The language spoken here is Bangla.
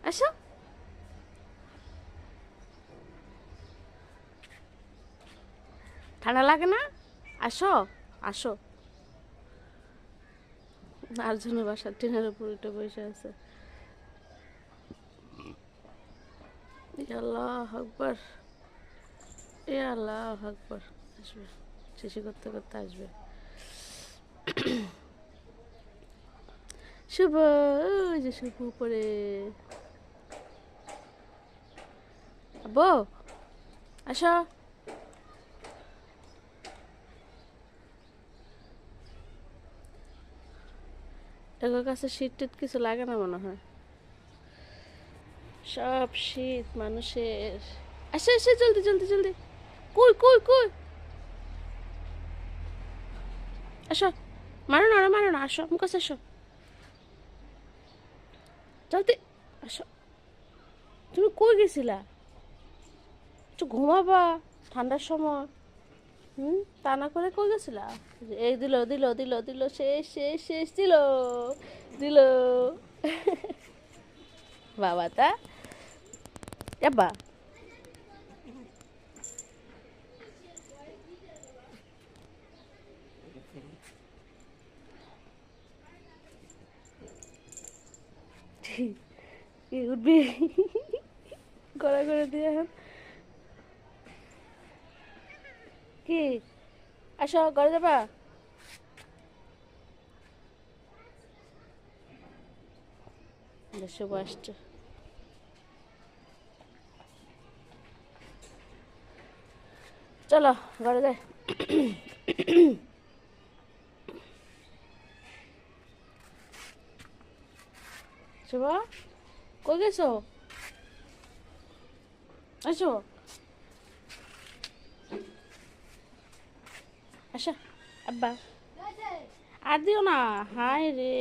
আসো। ঠান্ডা লাগে না? আসো, আসো। আরেকজনের বাসার টিনের উপর উঠে বসে আছে। আল্লাহ আকবার, এ আল্লাহ আকবার। আসবে, শিশি করতে করতে আসবে। শুভ, ওই যে শুভ উপরে। আব্বু, আসো। এগুলোর কাছে শীত টিট কিছু লাগে না মনে হয়, সব শীত মানুষের। আসো আসো, জলদি জলদি জলদি। কই কই কই, আসো। মারো না, ওরা মারো না, আসো আমার কাছে আসো, জলদি আসো। তুমি কই গেছিলা? একটু ঘুমাবা ঠান্ডার সময়। তা না করে কই গেছিলা? এই দিল দিল দিল দিল, শেষ শেষ শেষ, দিল দিল। বাবা তা যাবা। কি উঠবি গড়া করে দিয়ে এখন? কি, আসো ঘরে যাবা? শুভ আসছে, চলো ঘরে যাই। শুভ, কই গেছো? আসো, আসো। আব্বা আর দিও না, হায় রে।